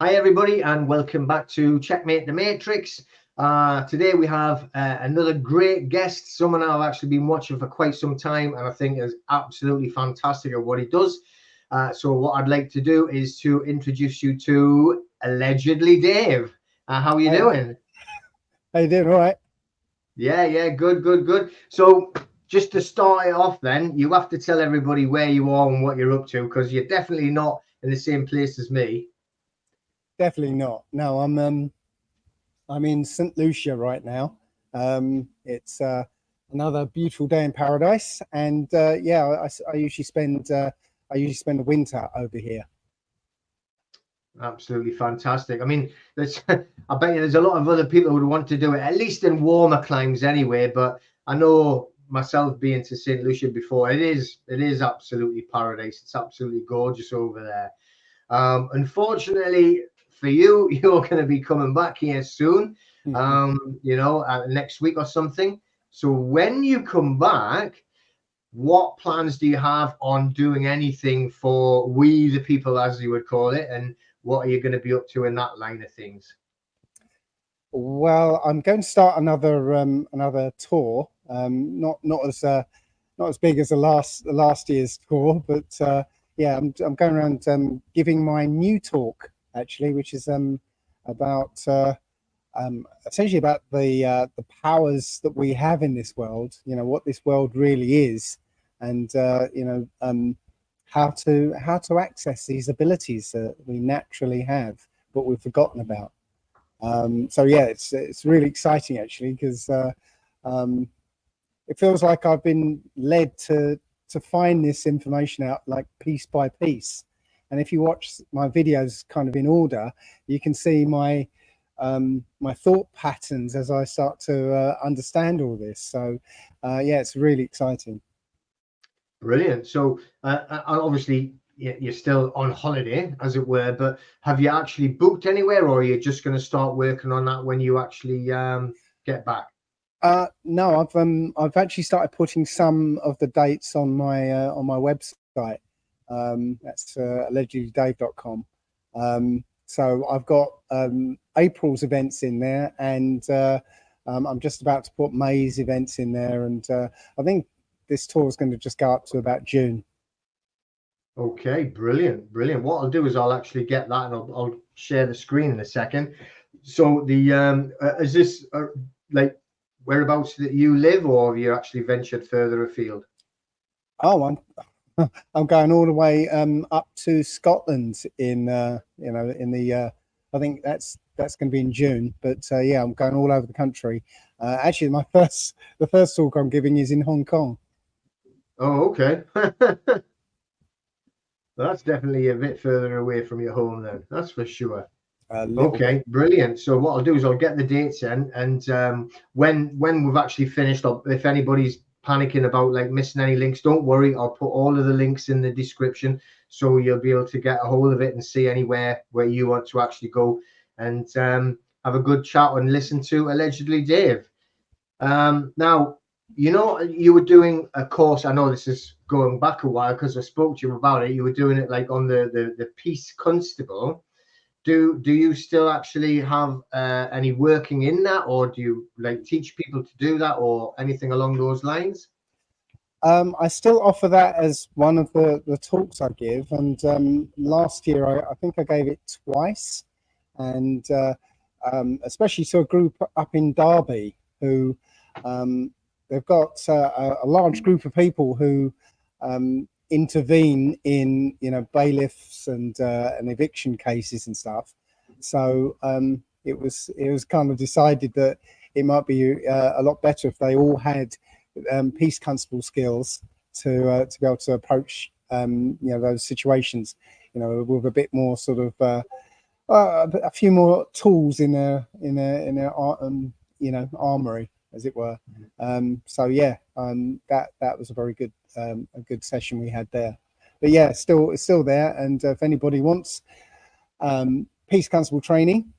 Hi everybody and welcome back to Checkmate the Matrix. Today we have another great guest, someone I've actually been watching for quite some time and I think is absolutely fantastic at what he does. So what I'd like to do is to introduce you to Allegedly Dave. How are you doing? How you doing? All right. Yeah, good. So just to start it off then, you have to tell everybody where you are and what you're up to because you're definitely not in the same place as me. Definitely not. No, I'm in St. Lucia right now. It's another beautiful day in paradise, and I usually spend the winter over here. Absolutely fantastic. I mean, I bet you there's a lot of other people who would want to do it, at least in warmer climes anyway. But I know myself being to St. Lucia before, it is absolutely paradise. It's absolutely gorgeous over there. Unfortunately for you, you're going to be coming back here soon, next week or something. So when you come back, what plans do you have on doing anything for we the people, as you would call it, and what are you going to be up to in that line of things? Well, I'm going to start another tour. Not as big as the last year's tour, but I'm going around giving my new talk actually, which is about essentially about the powers that we have in this world. You know what this world really is, and how to access these abilities that we naturally have, but we've forgotten about. It's really exciting actually because it feels like I've been led to find this information out like piece by piece. And if you watch my videos kind of in order, you can see my thought patterns as I start to understand all this. So it's really exciting. Brilliant. So obviously you're still on holiday, as it were, but have you actually booked anywhere, or are you just going to start working on that when you actually get back? No, I've actually started putting some of the dates on my website. That's allegedlydave.com. So I've got April's events in there, and I'm just about to put May's events in there, and I think this tour is going to just go up to about June. Okay, brilliant. What I'll do is I'll actually get that, and I'll share the screen in a second. So the is this like whereabouts that you live, or have you actually ventured further afield? Oh, I'm going all the way up to Scotland in I think that's going to be in June. But I'm going all over the country. Actually, the first talk I'm giving is in Hong Kong. Oh, okay. That's definitely a bit further away from your home then. That's for sure. Okay, Bit. brilliant. So what I'll do is I'll get the dates in, and when we've actually finished, if anybody's panicking about like missing any links, don't worry. I'll put all of the links in the description, so you'll be able to get a hold of it and see anywhere where you want to actually go and have a good chat and listen to Allegedly Dave. Now, you were doing a course. I know this is going back a while because I spoke to you about it. You were doing it like on the Peace Constable. Do you still actually have any working in that, or do you like teach people to do that, or anything along those lines? I still offer that as one of the talks I give, and last year I think I gave it twice, and especially to a group up in Derby who they've got a large group of people who intervene in bailiffs and eviction cases and stuff. So it was kind of decided that it might be a lot better if they all had peace constable skills to be able to approach those situations with a bit more sort of a few more tools in their armory, as it were. That was a very good session we had there. But yeah, it's still there, and if anybody wants peace constable training,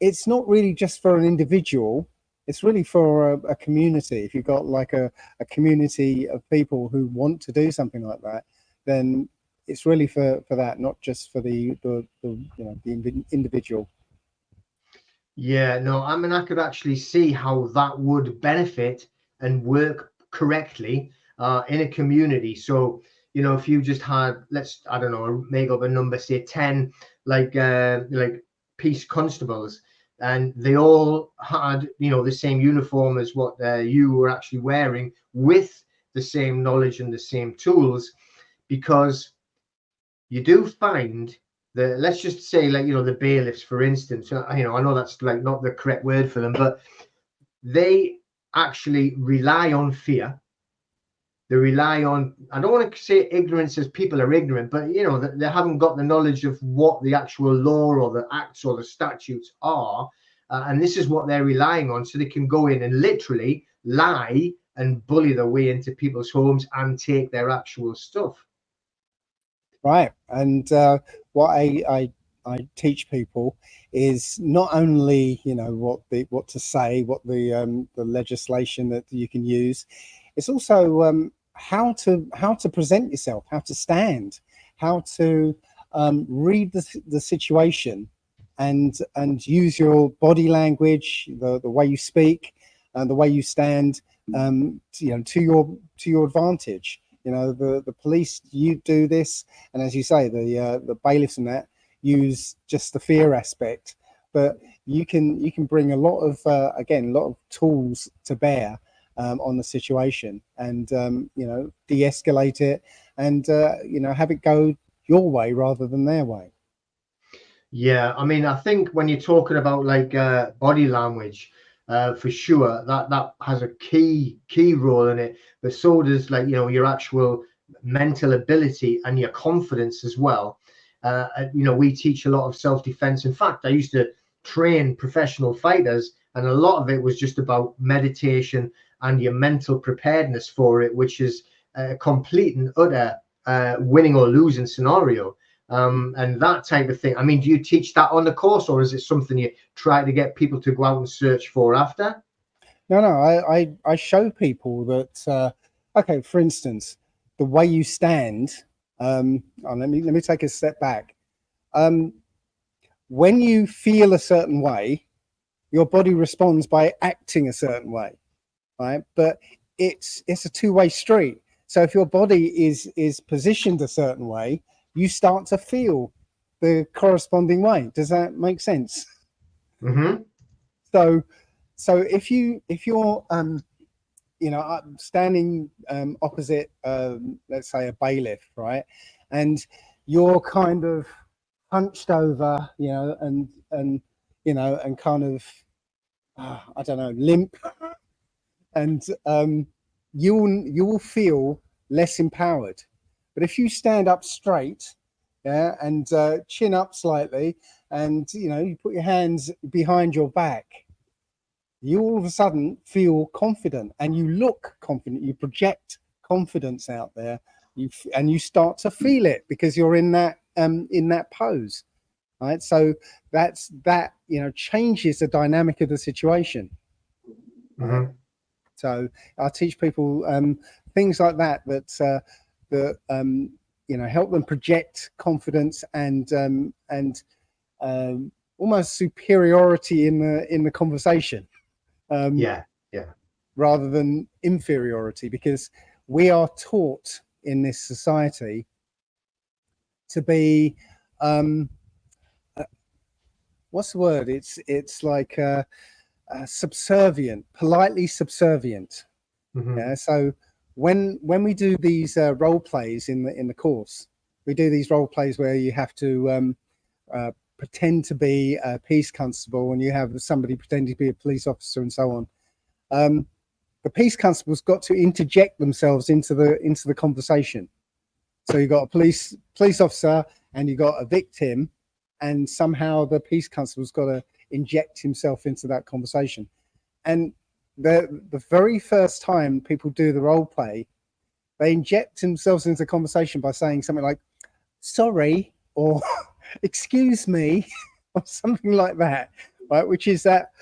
it's not really just for an individual. It's really for a community. If you've got like a community of people who want to do something like that, then it's really for that, not just for the individual. Yeah, no, I mean, I could actually see how that would benefit and work correctly in a community. So, if you just had, I don't know, make up a number, say 10, like peace constables, and they all had, the same uniform as what you were actually wearing, with the same knowledge and the same tools, because you do find that, let's just say, like, the bailiffs, for instance, I know that's like not the correct word for them, but they actually rely on fear. They rely on, I don't want to say ignorance, as people are ignorant, but they haven't got the knowledge of what the actual law or the acts or the statutes are, and this is what they're relying on, so they can go in and literally lie and bully their way into people's homes and take their actual stuff. Right. And what I teach people is not only what to say, what the legislation that you can use. It's also how to present yourself, how to stand, how to read the situation, and use your body language, the way you speak, and the way you stand, to your advantage. The police, you do this, and as you say, the bailiffs and that use just the fear aspect, but you can bring a lot of tools to bear on the situation, and de-escalate it, and have it go your way rather than their way. Yeah, I mean, I think when you're talking about like body language, for sure that has a key role in it, but so does, like, your actual mental ability and your confidence as well. We teach a lot of self-defense. In fact, I used to train professional fighters, and a lot of it was just about meditation and your mental preparedness for it, which is a complete and utter winning or losing scenario. And that type of thing. I mean, do you teach that on the course, or is it something you try to get people to go out and search for after? No, I show people that, okay, for instance, the way you stand, let me take a step back. When you feel a certain way, your body responds by acting a certain way, right? But it's a two-way street. So if your body is positioned a certain way, you start to feel the corresponding way. Does that make sense? Mm-hmm. So if you're standing opposite, let's say, a bailiff, right, and you're kind of hunched over, and kind of I don't know, limp, and you will feel less empowered. But if you stand up straight, and chin up slightly, and you put your hands behind your back, you all of a sudden feel confident, and you look confident. You project confidence out there, and you start to feel it because you're in that pose, right? So that changes the dynamic of the situation. Mm-hmm. So I teach people things like that help them project confidence and almost superiority in the conversation. Yeah. Rather than inferiority, because we are taught in this society to be what's the word? It's like subservient, politely subservient. Mm-hmm. Yeah. So when we do these role plays in the course, we do these role plays where you have to pretend to be a peace constable, and you have somebody pretending to be a police officer, and so on. The peace constable's got to interject themselves into the conversation. So you've got a police officer, and you've got a victim, and somehow the peace constable's got to inject himself into that conversation. And the very first time people do the role play, they inject themselves into the conversation by saying something like, sorry, or excuse me, or something like that, right? Which is that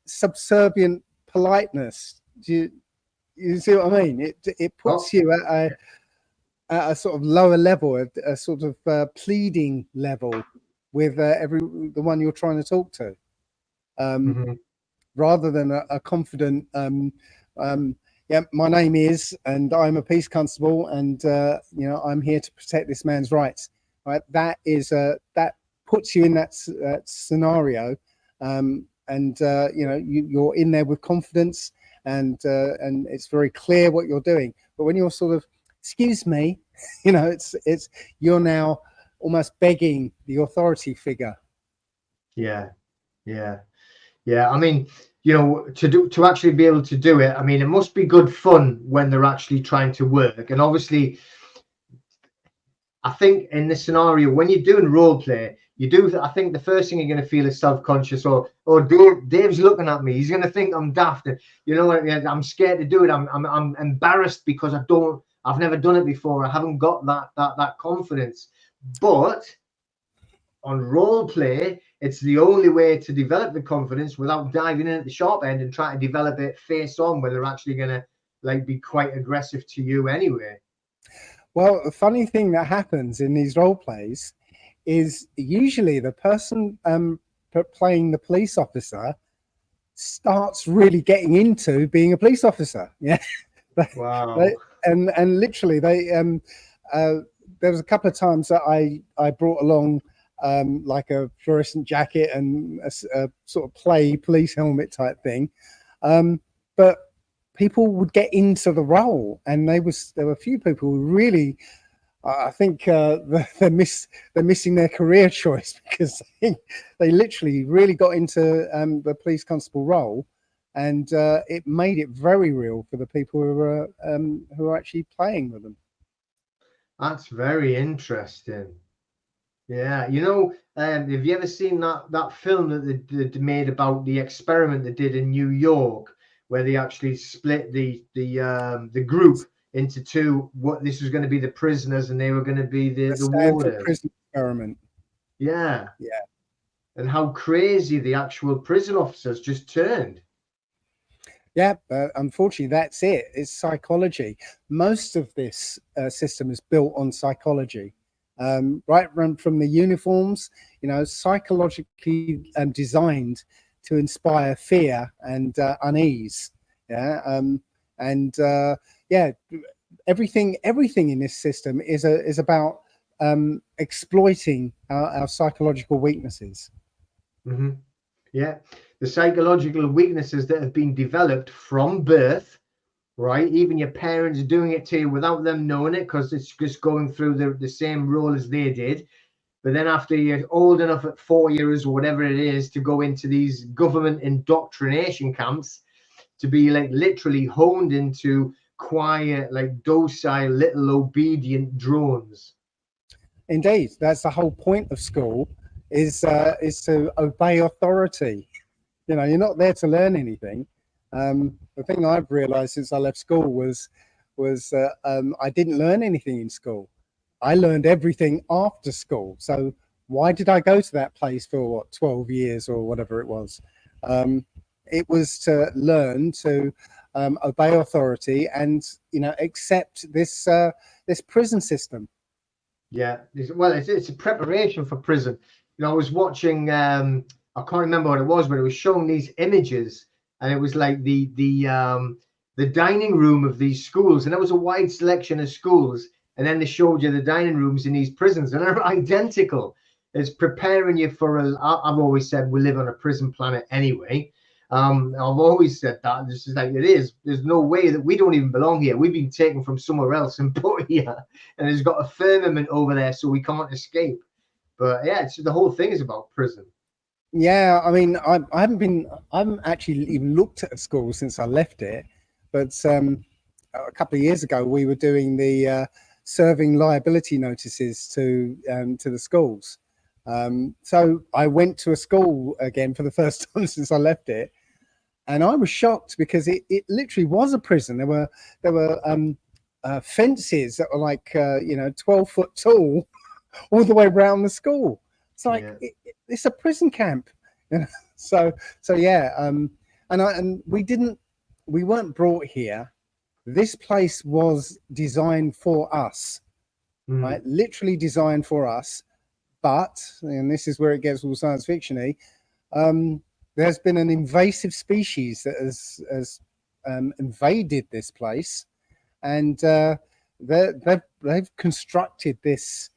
subservient politeness. Do you see what I mean? It puts you at at a sort of lower level, a sort of pleading level with the one you're trying to talk to, rather than a confident yeah, my name is, and I'm a peace constable, and I'm here to protect this man's rights. Right, that that puts you in that scenario, and you're in there with confidence, and it's very clear what you're doing. But when you're sort of, excuse me, it's you're now almost begging the authority figure. Yeah. I mean, to actually be able to do it, I mean, it must be good fun when they're actually trying to work. And obviously, I think in this scenario, when you're doing role play, I think the first thing you're going to feel is self-conscious, or Dave's looking at me, he's going to think I'm daft, and I'm scared to do it. I'm embarrassed because I've never done it before. I haven't got that confidence. But on role play, it's the only way to develop the confidence without diving in at the sharp end and trying to develop it face on, where they're actually going to be quite aggressive to you anyway. Well, the funny thing that happens in these role plays is usually the person playing the police officer starts really getting into being a police officer. Yeah. Wow. And literally there was a couple of times that I brought along like a fluorescent jacket and a sort of play police helmet type thing, but people would get into the role, and there were a few people who really, I think they're missing their career choice, because they literally really got into the police constable role, and it made it very real for the people who are actually playing with them. That's very interesting. Yeah, have you ever seen that film that they made about the experiment they did in New York, where they actually split the group into two? What this was going to be the prisoners, and they were going to be the warders. Prison experiment. Yeah. Yeah. And how crazy the actual prison officers just turned. Yeah, unfortunately, that's it. It's psychology. Most of this system is built on psychology. Right from the uniforms, psychologically designed to inspire fear and unease. Yeah, everything in this system is about exploiting our psychological weaknesses. Mm-hmm. Yeah, the psychological weaknesses that have been developed from birth, right? Even your parents doing it to you without them knowing it, because it's just going through the same role as they did. But then after you're old enough at 4 years or whatever it is to go into these government indoctrination camps, to be like literally honed into quiet, like docile, little obedient drones. Indeed, that's the whole point of school, is to obey authority. You're not there to learn anything. The thing I've realized since I left school was I didn't learn anything in school. I learned everything after school. So why did I go to that place for 12 years or whatever it was? It was to learn to obey authority and accept this prison system. Yeah, well, it's a preparation for prison. I was watching. I can't remember what it was, but it was showing these images, and it was like the dining room of these schools, and there was a wide selection of schools, and then they showed you the dining rooms in these prisons, and they're identical. It's preparing you for I've always said we live on a prison planet anyway. I've always said that. This is like it is. There's no way that we don't even belong here. We've been taken from somewhere else and put here, and it's got a firmament over there, so we can't escape. But yeah, the whole thing is about prison. Yeah, I mean, I haven't actually even looked at a school since I left it, but a couple of years ago we were doing the serving liability notices to the schools. So I went to a school again for the first time since I left it, and I was shocked because it literally was a prison. There were fences that were like 12 foot tall all the way around the school. It's like it's a prison camp, So yeah, and we weren't brought here. This place was designed for us. right? Literally designed for us. But, and this is where it gets all science fiction-y, there's been an invasive species that has invaded this place, and they've constructed this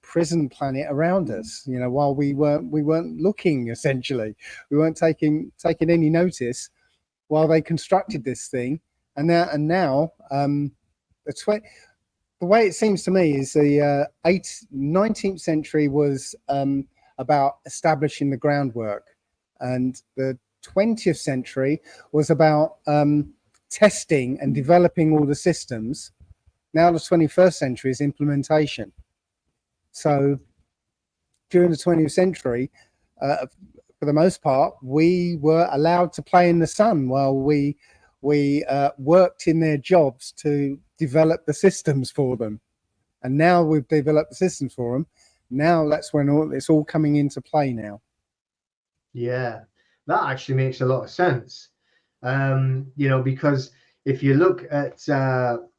prison planet around us. You know, while we weren't looking. Essentially, we weren't taking any notice while they constructed this thing, and now the way it seems to me is the 19th century was about establishing the groundwork, and the 20th century was about testing and developing all the systems. Now the 21st century is implementation. So during the 20th century, for the most part, we were allowed to play in the sun while we worked in their jobs to develop the systems for them. And now we've developed the systems for them. Now that's when it's all coming into play now. Yeah, that actually makes a lot of sense. You know, because if you look at,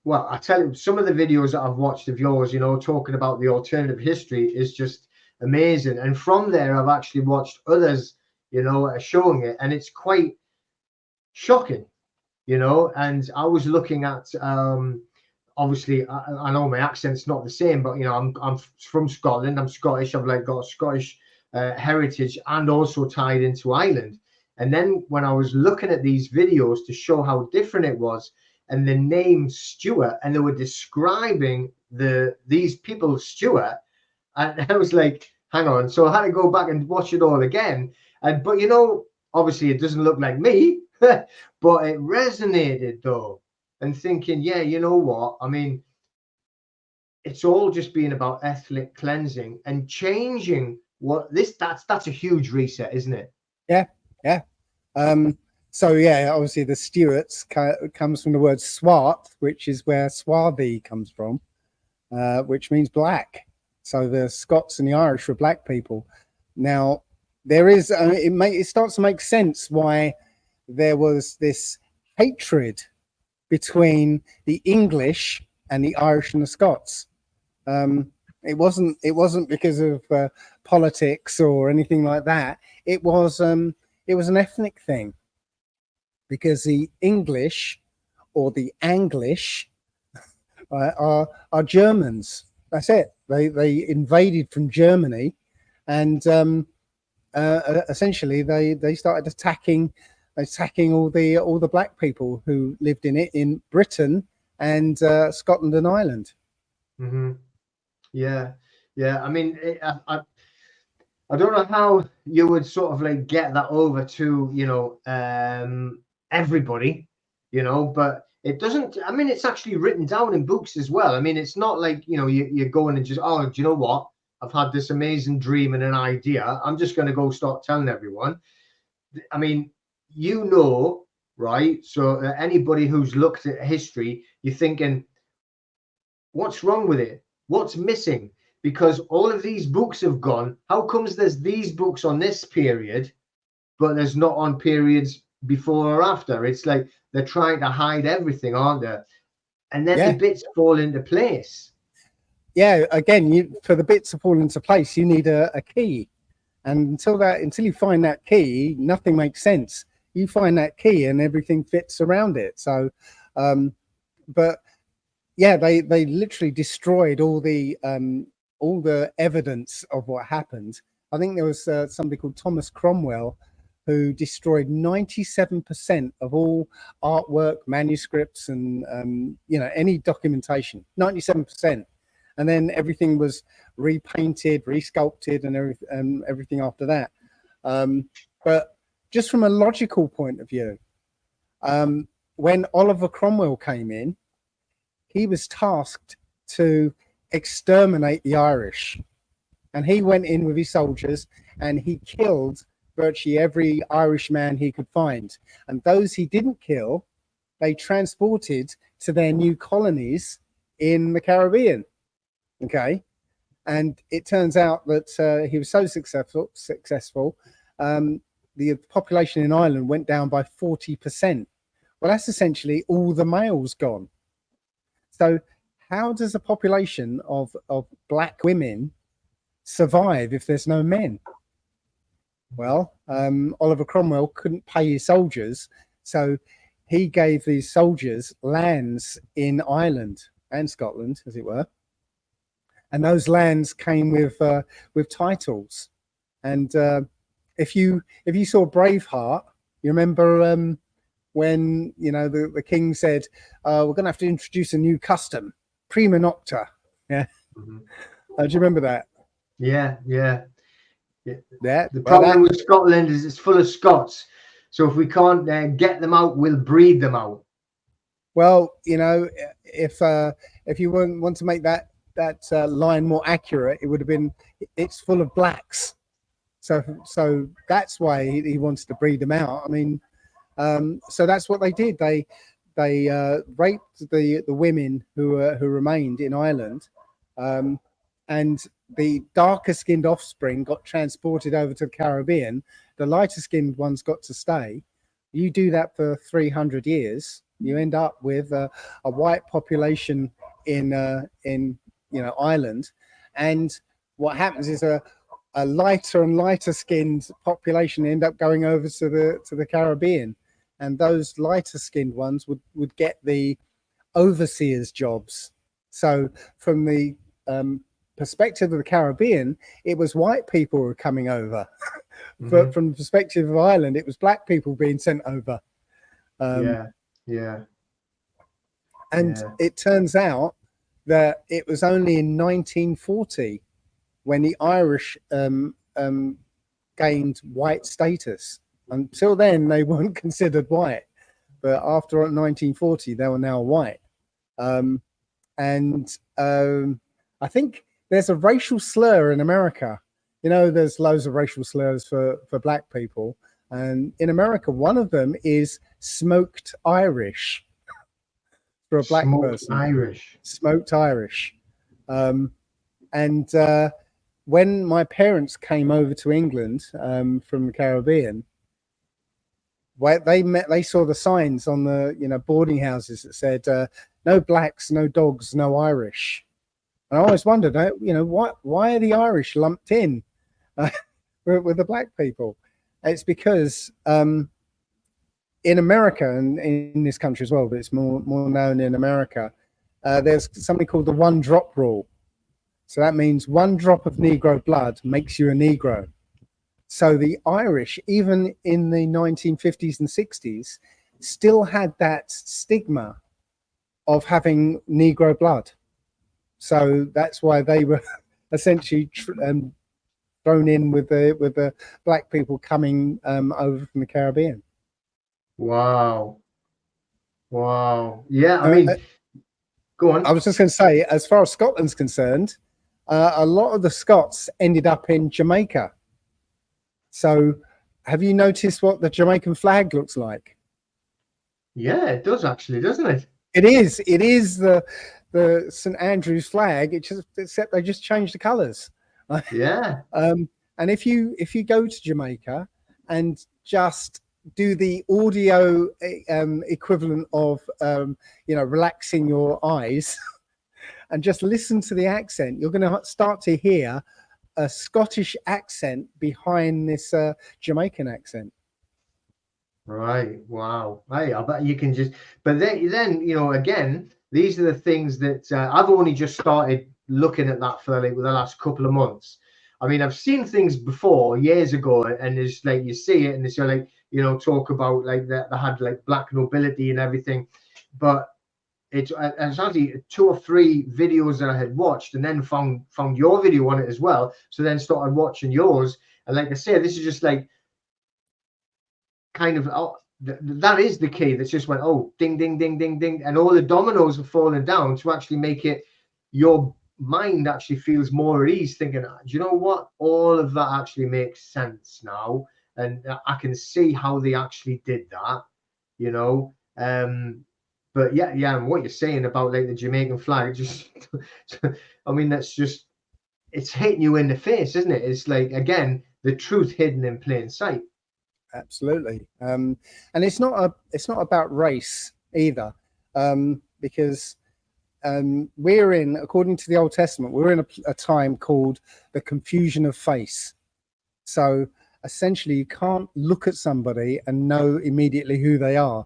well, I tell you, some of the videos that I've watched of yours, you know, talking about the alternative history is just amazing. And from there, I've actually watched others, you know, showing it, and it's quite shocking, you know. And I was looking at, obviously, I know my accent's not the same, but, you know, I'm from Scotland. I'm Scottish. I've like got a Scottish heritage, and also tied into Ireland. And then when I was looking at these videos to show how different it was, and the name Stuart, and they were describing these people Stuart, and I was like, hang on. So I had to go back and watch it all again. But you know, obviously it doesn't look like me, but it resonated though. And thinking, yeah, you know what? I mean, it's all just been about ethnic cleansing and changing that's a huge reset, isn't it? Yeah. So yeah, obviously the Stuarts comes from the word swart, which is where swarthy comes from, which means black. So the Scots and the Irish were black people. Now there is it starts to make sense why there was this hatred between the English and the Irish and the Scots. It wasn't because of politics or anything like that. It was an ethnic thing, because the English or the Anglish are Germans. That's it. They invaded from Germany, and essentially they started attacking all the black people who lived in Britain and Scotland and Ireland. Yeah. I mean, I don't know how you would sort of like get that over to, you know, everybody, you know, but it doesn't. I mean, it's actually written down in books as well. I mean, it's not like, you know, you're going and just, oh, do you know what? I've had this amazing dream and an idea. I'm just going to go start telling everyone. I mean, you know, right? So anybody who's looked at history, you're thinking, what's wrong with it? What's missing? Because all of these books have gone. How comes there's these books on this period, but there's not on periods before or after? It's like they're trying to hide everything, aren't they? And then the bits fall into place. Yeah, again, for the bits to fall into place, you need a key. And until you find that key, nothing makes sense. You find that key and everything fits around it. So, but yeah, they literally destroyed all the evidence of what happened. I think there was somebody called Thomas Cromwell who destroyed 97% of all artwork, manuscripts, and you know, any documentation. 97%, and then everything was repainted, resculpted, and everything after that. But just from a logical point of view, when Oliver Cromwell came in, he was tasked to exterminate the Irish, and he went in with his soldiers and he killed virtually every Irish man he could find, and those he didn't kill, they transported to their new colonies in the Caribbean. Okay, and it turns out that he was so successful, the population in Ireland went down by 40%. Well, that's essentially all the males gone. So how does a population of black women survive if there's no men? Well, Oliver Cromwell couldn't pay his soldiers, so he gave these soldiers lands in Ireland and Scotland, as it were, and those lands came with titles. And if you saw Braveheart, you remember when the king said, "We're going to have to introduce a new custom, prima nocta." Yeah, Mhm. do you remember that? Yeah. Yeah. The problem with Scotland is it's full of Scots. So if we can't get them out, we'll breed them out. Well, if you want to make that line more accurate, it would have been, it's full of blacks. So that's why he wanted to breed them out. I mean, so that's what they did. They raped the women who remained in Ireland, and the darker skinned offspring got transported over to the Caribbean. The lighter skinned ones got to stay. You do that for 300 years, you end up with a white population in Ireland, and what happens is a lighter and lighter skinned population end up going over to the Caribbean, and those lighter skinned ones would get the overseers jobs. So from the perspective of the Caribbean, it was white people who were coming over. But from the perspective of Ireland, it was black people being sent over. And it turns out that it was only in 1940 when the Irish gained white status. Until then, they weren't considered white. But after 1940, they were now white. And I think there's a racial slur in America. There's loads of racial slurs for black people. And in America, one of them is smoked Irish for a black person. Smoked Irish. And when my parents came over to England from the Caribbean, they saw the signs on the boarding houses that said no blacks, no dogs, no Irish. And I always wondered, why are the Irish lumped in with the black people? It's because in America and in this country as well, but it's more known in America, there's something called the one drop rule. So that means 1 drop of Negro blood makes you a Negro. So the Irish, even in the 1950s and 60s, still had that stigma of having Negro blood. So that's why they were essentially thrown in with the black people coming over from the Caribbean. Wow. Yeah, I mean, go on. I was just going to say, as far as Scotland's concerned, a lot of the Scots ended up in Jamaica. So have you noticed what the Jamaican flag looks like? Yeah, it does actually, doesn't it? It is. It is the St. Andrew's flag. Except they just changed the colours. Yeah. And if you go to Jamaica and just do the audio equivalent of relaxing your eyes and just listen to the accent, you're going to start to hear a Scottish accent behind this Jamaican accent. Right. Wow. Hey, I bet you can just. But then again, these are the things that I've only just started looking at that for the last couple of months. I mean, I've seen things before years ago, and it's like you see it, and it's like talk about like that they had like black nobility and everything, but it's actually 2 or 3 videos that I had watched, and then found your video on it as well. So then started watching yours, and like I say, this is just like kind of that is the key that's just went ding ding ding ding ding, and all the dominoes are falling down to actually make it your mind actually feels more at ease, thinking, do you know what, all of that actually makes sense now, and I can see how they actually did that, but yeah, and what you're saying about like the Jamaican flag, just I mean, that's just, it's hitting you in the face, isn't it? It's like, again, the truth hidden in plain sight. Absolutely. And it's not about race either, because we're in, according to the Old Testament, we're in a time called the confusion of face. So essentially, you can't look at somebody and know immediately who they are.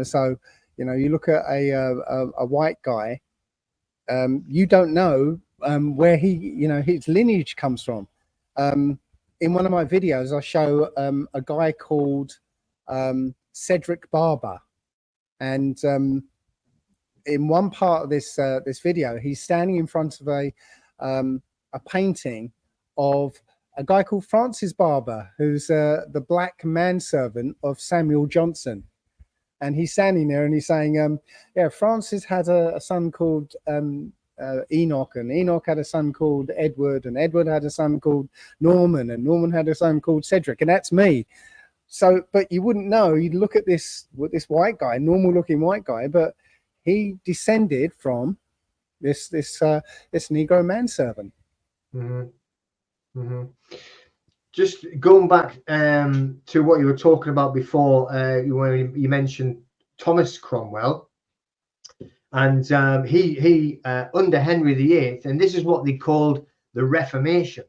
So you look at a white guy, you don't know where his lineage comes from. In one of my videos, I show a guy called Cedric Barber, and in one part of this video, he's standing in front of a painting of a guy called Francis Barber, who's the black manservant of Samuel Johnson. And he's standing there and he's saying, Francis had a son called Enoch, and Enoch had a son called Edward, and Edward had a son called Norman, and Norman had a son called Cedric, and that's me. So, but you wouldn't know. You'd look at this white guy, normal looking white guy, but he descended from this Negro manservant. Mm-hmm. Mm-hmm. Just going back to what you were talking about before, when you mentioned Thomas Cromwell, and he under Henry VIII, and this is what they called the Reformation,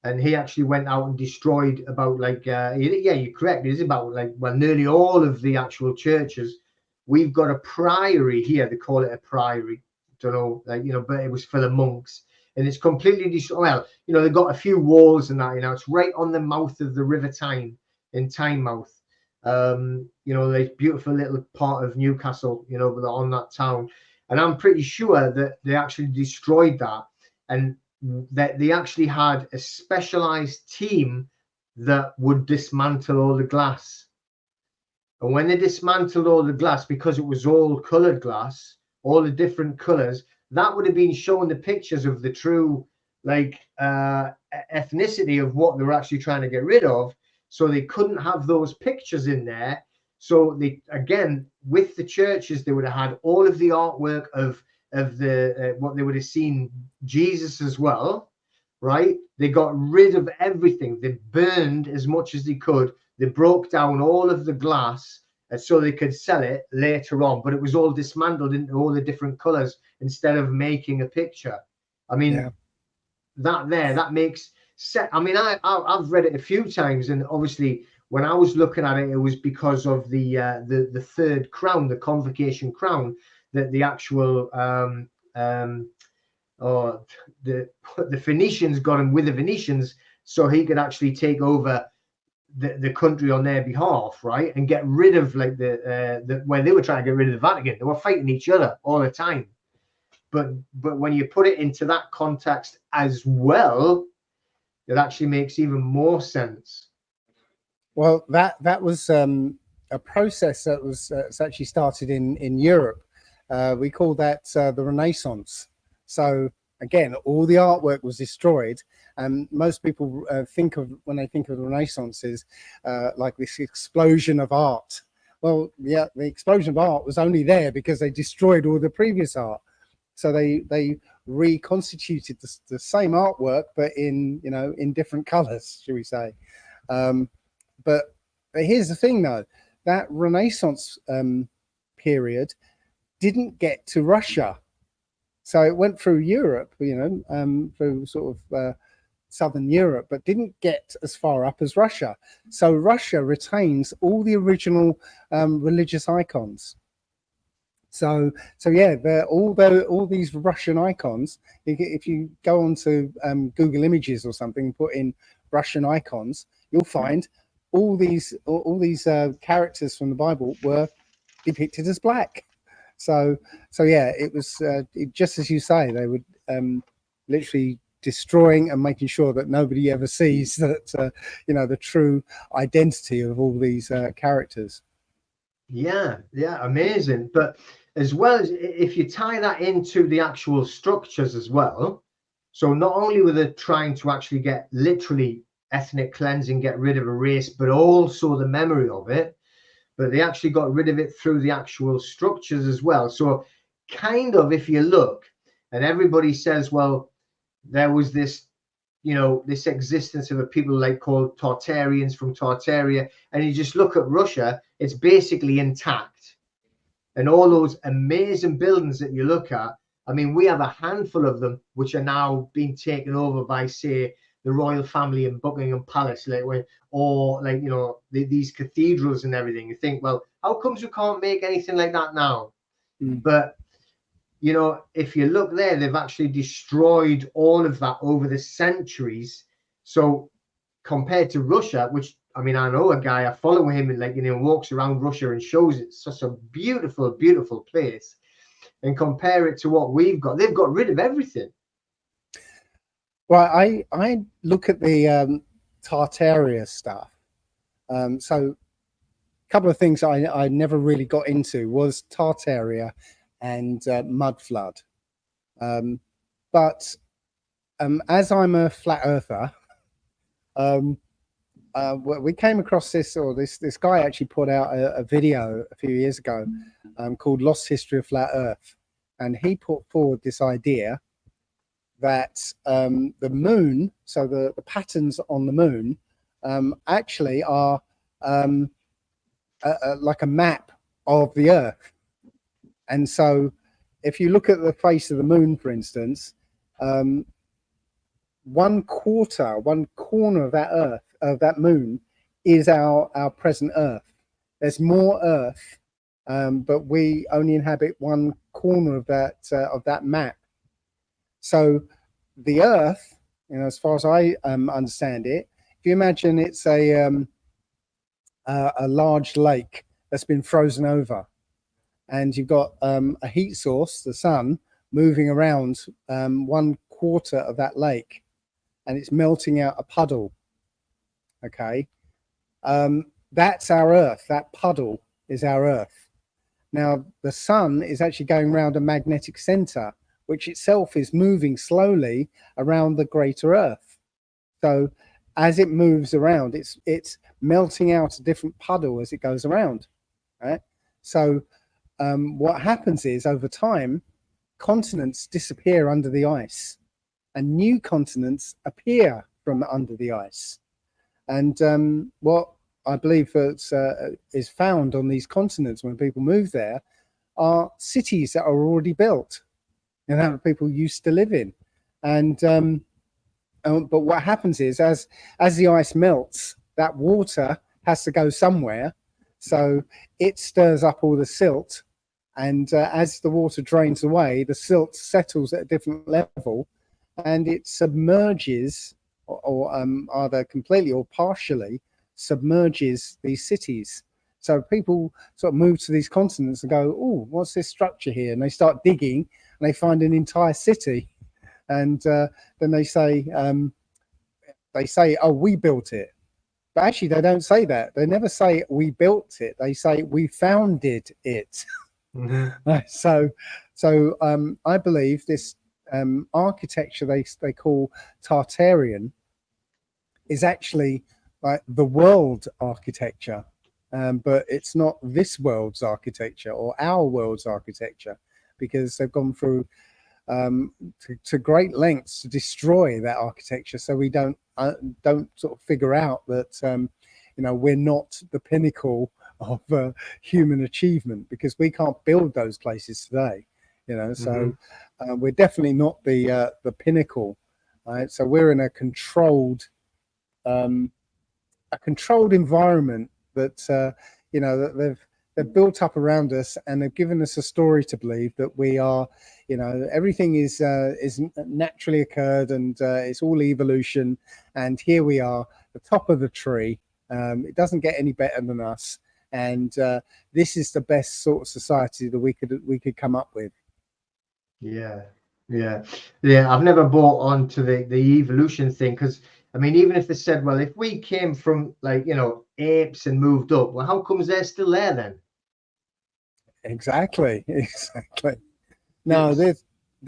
and he actually went out and destroyed about you're correct, it is about nearly all of the actual churches. We've got a priory here, they call it a priory, don't know, but it was for the monks. And it's completely destroyed. Well, they've got a few walls and that. It's right on the mouth of the River Tyne in Tynemouth. This beautiful little part of Newcastle, on that town. And I'm pretty sure that they actually destroyed that, and that they actually had a specialized team that would dismantle all the glass. And when they dismantled all the glass, because it was all colored glass, all the different colors, that would have been showing the pictures of the true ethnicity of what they were actually trying to get rid of. So they couldn't have those pictures in there. So they, again, with the churches, they would have had all of the artwork of the what they would have seen Jesus as well, right? They got rid of everything. They burned as much as they could. They broke down all of the glass, and so they could sell it later on, but it was all dismantled into all the different colors instead of making a picture. I mean, that makes sense. I mean, I've read it a few times, and obviously when I was looking at it, it was because of the third crown, the convocation crown, that the actual the Phoenicians got him with the Venetians, so he could actually take over the country on their behalf, right, and get rid of the where they were trying to get rid of the Vatican. They were fighting each other all the time, but when you put it into that context as well, it actually makes even more sense. Well, that was a process that was actually started in Europe. We call that the Renaissance. So again, all the artwork was destroyed, and most people when they think of the Renaissance is like this explosion of art. Well, yeah, the explosion of art was only there because they destroyed all the previous art. So they reconstituted the same artwork, but in different colors, shall we say. But here's the thing, though, that Renaissance period didn't get to Russia. So it went through Europe, through sort of Southern Europe, but didn't get as far up as Russia. So Russia retains all the original religious icons. So yeah, all these Russian icons. If you go onto Google Images or something, put in Russian icons, you'll find all these characters from the Bible were depicted as black. So yeah, it was just as you say, they would literally destroying and making sure that nobody ever sees that the true identity of all these characters. Yeah, amazing. But as well, as if you tie that into the actual structures as well, so not only were they trying to actually get literally ethnic cleansing, get rid of a race, but also the memory of it, but they actually got rid of it through the actual structures as well. So kind of, if you look, and everybody says, well, there was this, this existence of a people called Tartarians from Tartaria, and you just look at Russia, it's basically intact. and all those amazing buildings that you look at. I mean, we have a handful of them which are now being taken over by, say, the royal family in Buckingham Palace, or like, you know, these cathedrals and everything. You think, well, how comes we can't make anything like that now? But you know, if you look there, they've actually destroyed all of that over the centuries. So compared to Russia, which, I mean, I know a guy, I follow him, and like, you know, walks around Russia and shows it's such a beautiful, beautiful place. And compare it to what we've got, they've got rid of everything. Well, I look at the Tartaria stuff. So a couple of things I never really got into was Tartaria and mud flood. But as I'm a flat earther, we came across this guy actually put out a video a few years ago called Lost History of Flat Earth. And he put forward this idea that the moon, so the patterns on the moon, actually are like a map of the Earth. And so if you look at the face of the moon, for instance, one corner of that Earth, of that moon, is our present Earth. There's more Earth, but we only inhabit one corner of that map. So the Earth, you know, as far as I understand it, if you imagine it's a large lake that's been frozen over, and you've got a heat source, the sun, moving around one quarter of that lake, and it's melting out a puddle. Okay, that's our Earth. That puddle is our Earth. Now, the sun is actually going around a magnetic center, which itself is moving slowly around the greater Earth. So as it moves around, it's melting out a different puddle as it goes around, right? So what happens is, over time, continents disappear under the ice and new continents appear from under the ice. And what I believe is found on these continents when people move there are cities that are already built and that people used to live in. And but what happens is, as the ice melts, that water has to go somewhere, so it stirs up all the silt, and as the water drains away, the silt settles at a different level, and it submerges, or either completely or partially submerges these cities. So people sort of move to these continents and go, oh, what's this structure here? And they start digging and they find an entire city. And then they say, oh, we built it. But actually, they don't say that. They never say we built it. They say we founded it. Mm-hmm. So I believe this architecture they call Tartarian is actually like the world architecture, but it's not this world's architecture or our world's architecture, because they've gone through to great lengths to destroy that architecture, so we don't sort of figure out that you know, we're not the pinnacle of human achievement, because we can't build those places today, you know. So we're definitely not the pinnacle, right? So we're in a controlled environment that you know, that they've built up around us, and they've given us a story to believe that we are, you know, everything is naturally occurred, and it's all evolution, and here we are, the top of the tree. It doesn't get any better than us, and this is the best sort of society that we could come up with. Yeah. I've never bought onto the evolution thing, because I mean, even if they said, well, if we came from, like, you know, apes and moved up, well, how comes they're still there then? Exactly. No, the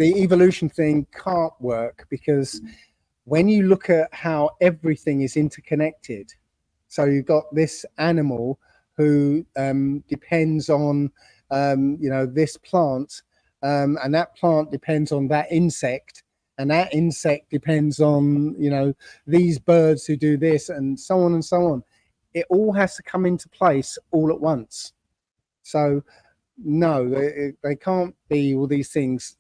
evolution thing can't work, because when you look at how everything is interconnected, so you've got this animal who depends on you know, this plant, and that plant depends on that insect, and that insect depends on, you know, these birds who do this, and so on and so on. It all has to come into place all at once. So no, they can't be all these things,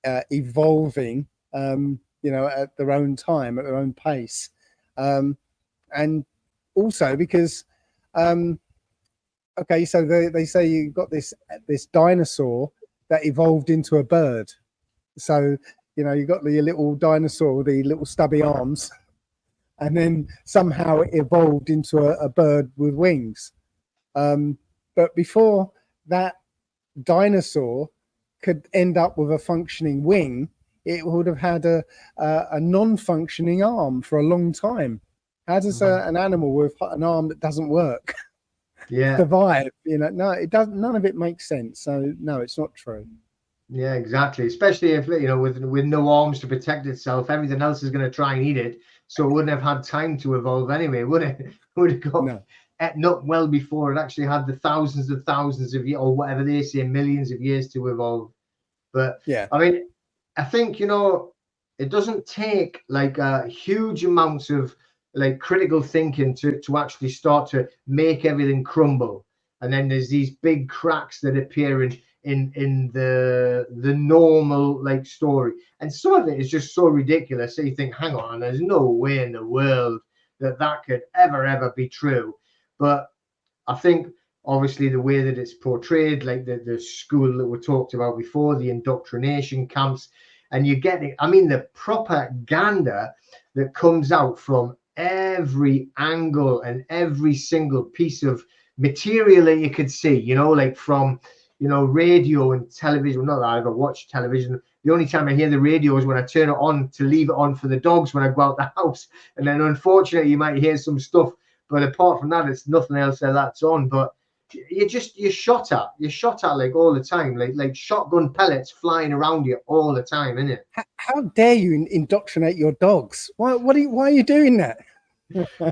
evolving, at their own time, at their own pace. And also because, okay, so they say you've got this dinosaur that evolved into a bird. So, you've got the little dinosaur with the little stubby arms, and then somehow it evolved into a bird with wings. But before that dinosaur could end up with a functioning wing, it would have had a non-functioning arm for a long time. How does an animal with an arm that doesn't work survive? No, it doesn't. None of it makes sense. So no, it's not true. Yeah, exactly. Especially if, with no arms to protect itself, everything else is going to try and eat it. So it wouldn't have had time to evolve anyway, would it? It would have got eaten up well before it actually had the thousands of years, or whatever they say, millions of years to evolve. But yeah, I mean, I think, it doesn't take like huge amounts of like critical thinking to actually start to make everything crumble. And then there's these big cracks that appear in the normal like story, and some of it is just so ridiculous that you think, hang on, there's no way in the world that could ever be true. But I think obviously the way that it's portrayed, like the school that we talked about before, the indoctrination camps, and you get it. I mean, the propaganda that comes out from every angle and every single piece of material that you could see, like from, radio and television. Not that I ever watch television. The only time I hear the radio is when I turn it on to leave it on for the dogs when I go out the house. And then unfortunately you might hear some stuff, but apart from that, it's nothing else that's on. But you're shot at like all the time, like shotgun pellets flying around you all the time, isn't it? How dare you indoctrinate your dogs? Why are you doing that?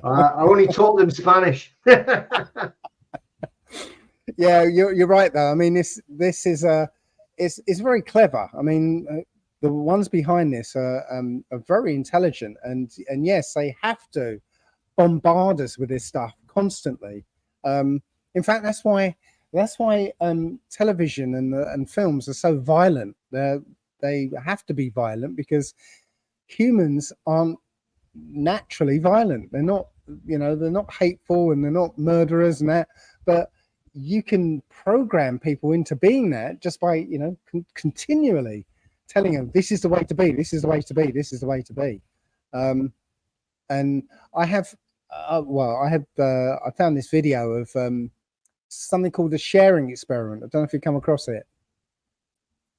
I only taught them Spanish. Yeah, you're right though. I mean, this is it's very clever. I mean, the ones behind this are very intelligent, and yes, they have to bombard us with this stuff constantly. In fact, that's why television and films are so violent. They have to be violent because humans aren't naturally violent. They're not, they're not hateful and they're not murderers and that. But you can program people into being that just by, continually telling them this is the way to be, this is the way to be, this is the way to be. And I have, I found this video of something called the sharing experiment. I don't know if you come across it.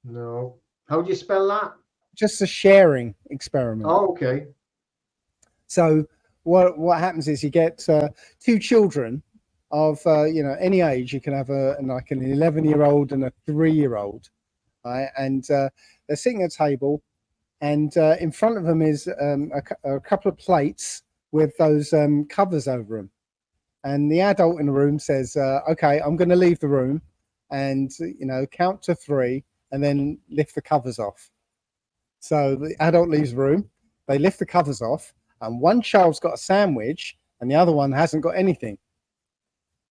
No. How do you spell that? Just a sharing experiment. Oh, okay. So what happens is you get two children of any age. You can have an 11-year-old and a 3-year-old, right? And they're sitting at a table, and in front of them is a couple of plates with those covers over them. And the adult in the room says, okay, I'm going to leave the room and, count to 3 and then lift the covers off. So the adult leaves the room, they lift the covers off, and one child's got a sandwich and the other one hasn't got anything.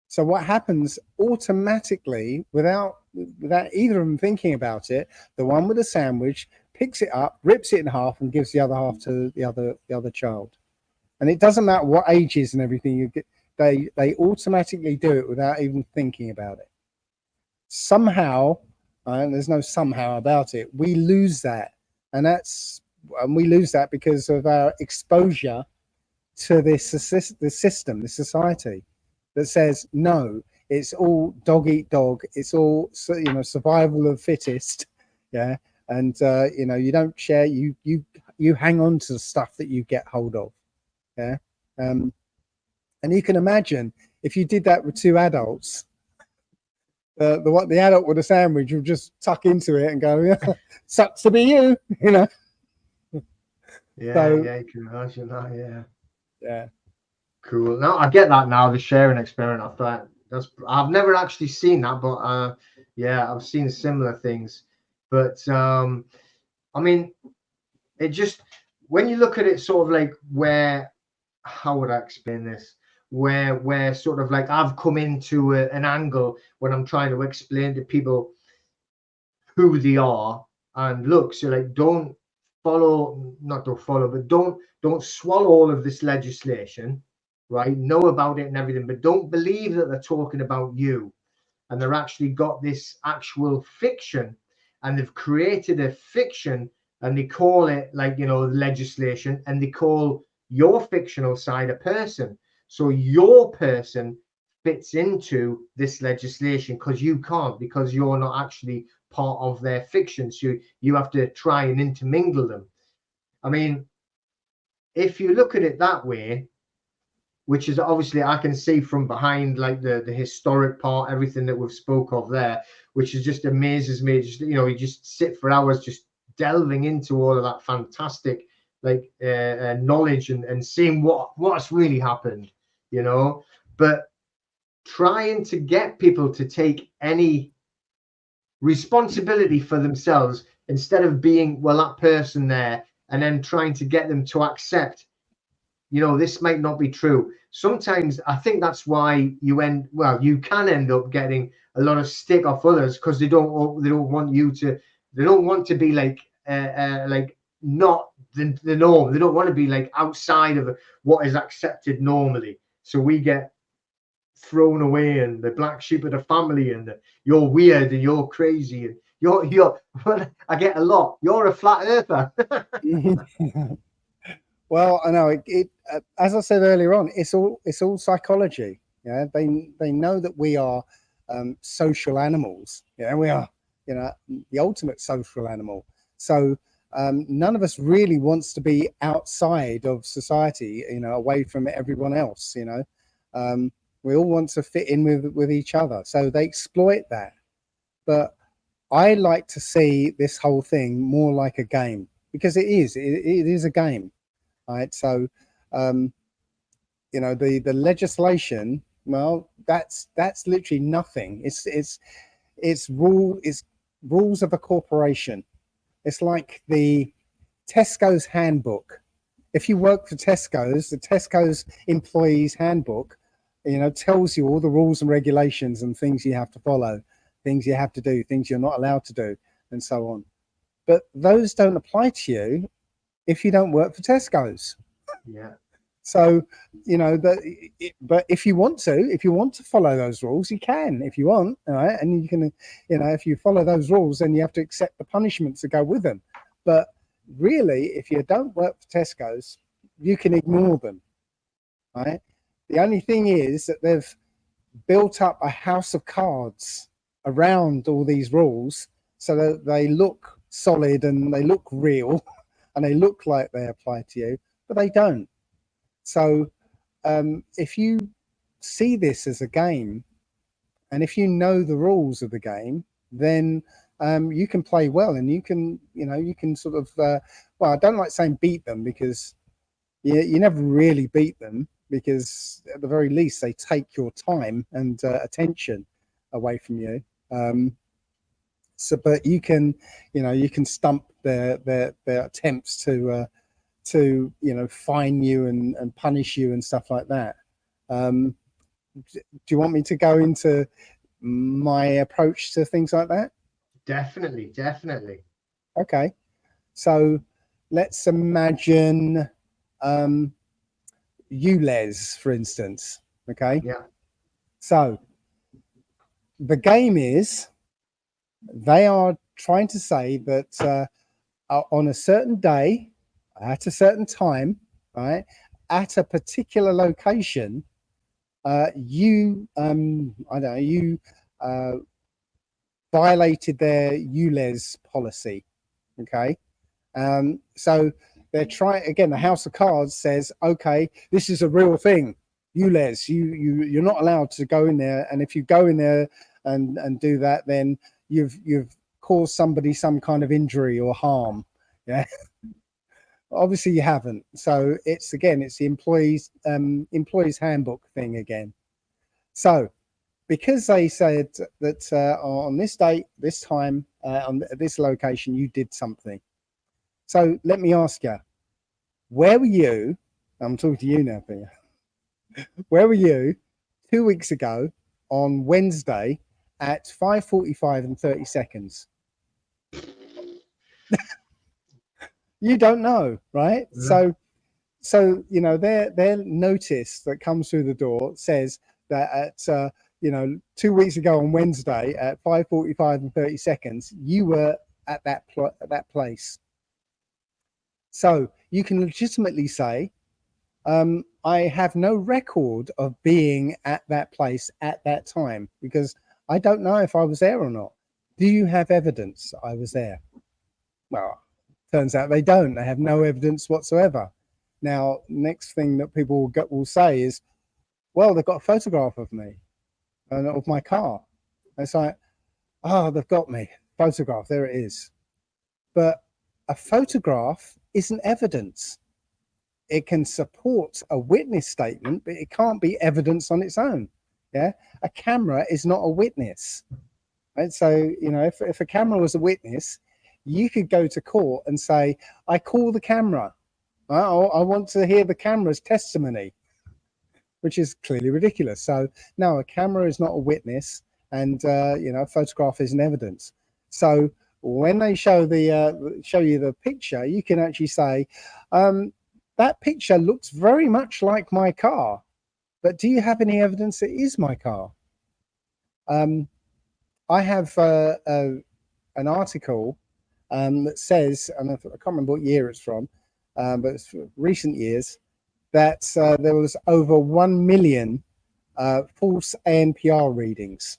So what happens automatically, without either of them thinking about it, the one with the sandwich picks it up, rips it in half, and gives the other half to the other child. And it doesn't matter what ages and everything you get, they automatically do it without even thinking about it. Somehow, and there's no somehow about it, we lose that, and we lose that because of our exposure to this system, this society that says no, it's all dog eat dog, it's all survival of the fittest, yeah, and you don't share, you hang on to the stuff that you get hold of, yeah. And you can imagine if you did that with two adults, the adult with a sandwich would just tuck into it and go, yeah, sucks to be you, Yeah, so, yeah, you can imagine that, yeah. Yeah. Cool. Now I get that now, the sharing experiment. I thought I've never actually seen that, but yeah, I've seen similar things. But I mean, it just, when you look at it sort of like how would I explain this? where sort of like I've come into an angle when I'm trying to explain to people who they are. And look, so like don't follow, not don't follow, but don't swallow all of this legislation, right? Know about it and everything, but don't believe that they're talking about you. And they're actually got this actual fiction, and they've created a fiction, and they call it, like, you know, legislation, and they call your fictional side a person. So your person fits into this legislation because you can't, because you're not actually part of their fiction. So you have to try and intermingle them. I mean, if you look at it that way, which is obviously I can see from behind, like the historic part, everything that we've spoke of there, which is just amazes me. Just, you know, you just sit for hours just delving into all of that fantastic like knowledge and seeing what's really happened, you know. But trying to get people to take any responsibility for themselves, instead of being, well, that person there, and then trying to get them to accept, you know, this might not be true. Sometimes I think that's why you can end up getting a lot of stick off others, because they don't want you to, they don't want to be like not the norm. They don't want to be like outside of what is accepted normally. So we get thrown away, and the black sheep of the family, and you're weird and you're crazy, and you're I get a lot, you're a flat earther. Well, I know it as I said earlier on, it's all psychology. Yeah, they know that we are social animals. Yeah, we are, you know, the ultimate social animal. So none of us really wants to be outside of society, you know, away from everyone else. You know, we all want to fit in with each other. So they exploit that. But I like to see this whole thing more like a game, because it is a game. Right, so you know, the legislation, well, that's literally nothing. It's rules of a corporation. It's like the Tesco's handbook. If you work for Tesco's, the Tesco's employees handbook, you know, tells you all the rules and regulations and things you have to follow, things you have to do, things you're not allowed to do, and so on. But those don't apply to you if you don't work for Tesco's. Yeah. So, you know, but if you want to follow those rules, you can, if you want, all right? And you can, you know, if you follow those rules, then you have to accept the punishments that go with them. But really, if you don't work for Tesco's, you can ignore them, right? The only thing is that they've built up a house of cards around all these rules so that they look solid and they look real and they look like they apply to you, but they don't. So if you see this as a game, and if you know the rules of the game, then you can play well, and you can, you know, you can sort of, well, I don't like saying beat them, because you never really beat them, because at the very least they take your time and attention away from you. So, but you can, you know, you can stump their attempts to you know, fine you and punish you and stuff like that. Do you want me to go into my approach to things like that? Definitely. Okay, so let's imagine ULEZ, for instance. Okay, Yeah. so the game is, they are trying to say that on a certain day, at a certain time, right, at a particular location, you I don't know, you violated their ULEZ policy. Okay, so they're trying again. The House of Cards says, okay, this is a real thing. ULEZ, you're not allowed to go in there, and if you go in there and do that, then you've caused somebody some kind of injury or harm. Yeah. Obviously you haven't. So it's the employees handbook thing again. So because they said that on this date, this time, on this location, you did something. So let me ask you, where were you? I'm talking to you now, Peter. Where were you 2 weeks ago on Wednesday at 5:45 and 30 seconds? You don't know, right? Yeah. So you know their notice that comes through the door says that at 2 weeks ago on Wednesday at 5:45 and 30 seconds you were at that place. So you can legitimately say, I have no record of being at that place at that time because I don't know if I was there or not. Do you have evidence I was there? Well, turns out they don't. They have no evidence whatsoever. Now, next thing that people will say is, well, they've got a photograph of me and of my car. It's like, oh, they've got me. Photograph, there it is. But a photograph isn't evidence. It can support a witness statement, but it can't be evidence on its own. Yeah, a camera is not a witness. Right? So, you know, if a camera was a witness, you could go to court and say, I call the camera. I want to hear the camera's testimony, which is clearly ridiculous. So, no, a camera is not a witness, and a photograph isn't evidence. So, when they show you the picture, you can actually say, that picture looks very much like my car, but do you have any evidence it is my car? I have an article that says, and I can't remember what year it's from, but it's recent years, that there was over 1 million false ANPR readings.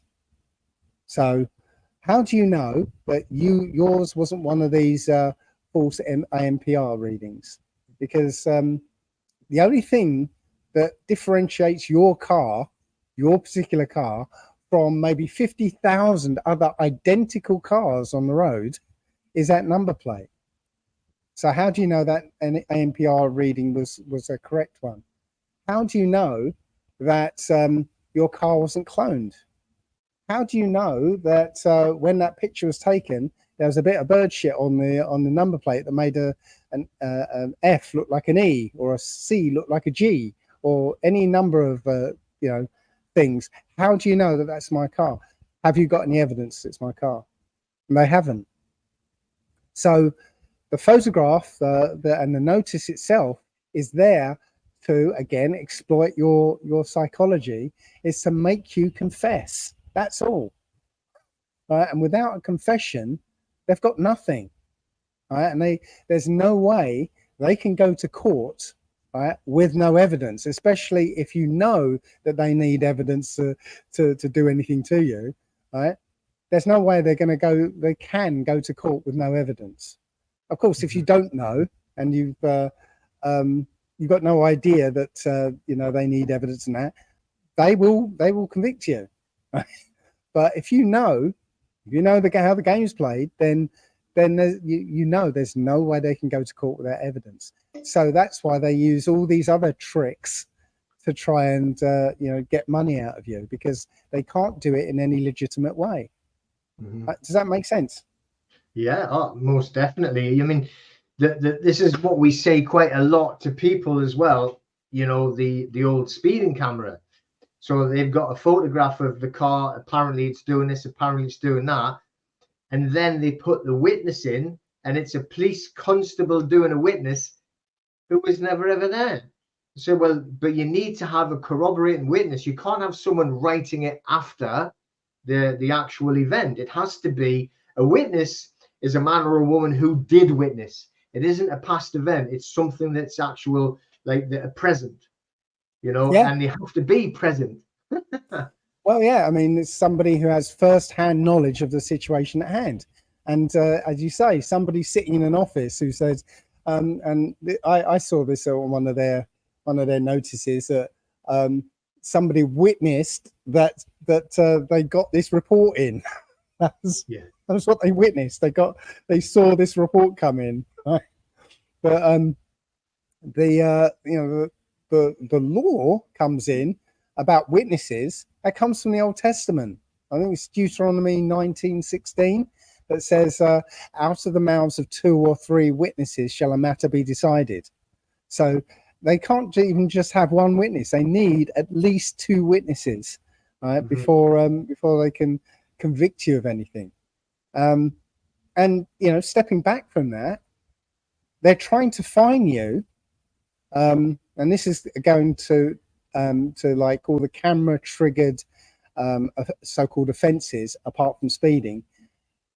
So how do you know that yours wasn't one of these false ANPR readings? Because the only thing that differentiates your car, your particular car, from maybe 50,000 other identical cars on the road is that number plate. So how do you know that an ANPR reading was a correct one? How do you know that your car wasn't cloned? How do you know that when that picture was taken, there was a bit of bird shit on the number plate that made an F look like an E, or a C look like a G, or any number of things? How do you know that that's my car? Have you got any evidence it's my car? And they haven't. So the photograph and the notice itself is there to, again, exploit your psychology, is to make you confess. That's all. Right? And without a confession, they've got nothing. Right? And there's no way they can go to court, right, with no evidence, especially if you know that they need evidence to do anything to you. Right? There's no way they can go to court with no evidence. Of course, if you don't know and you've got no idea that they need evidence in that, they will convict you. Right? But if you know how the game's played, then there's no way they can go to court without evidence. So that's why they use all these other tricks to try and get money out of you, because they can't do it in any legitimate way. Mm-hmm. Does that make sense? Yeah, most definitely. I mean, this is what we say quite a lot to people as well. You know, the old speeding camera. So they've got a photograph of the car. Apparently it's doing this, apparently it's doing that. And then they put the witness in, and it's a police constable doing a witness who was never ever there. So, well, but you need to have a corroborating witness. You can't have someone writing it after the actual event. It has to be a witness is a man or a woman who did witness. It isn't a past event. It's something that's actual, like a present, and they have to be present. Well, yeah, I mean, it's somebody who has first-hand knowledge of the situation at hand. And as you say, somebody sitting in an office who says, and I saw this on one of their notices, that somebody witnessed that they got this report in. That's what they witnessed. They saw this report come in. Right? But the law comes in about witnesses. That comes from the Old Testament. I think it's Deuteronomy 19:16 that says, out of the mouths of 2 or 3 witnesses shall a matter be decided. So they can't even just have one witness. They need at least 2 witnesses, right, before they can convict you of anything. And stepping back from that, they're trying to fine you, and this is going to like all the camera triggered so-called offences apart from speeding.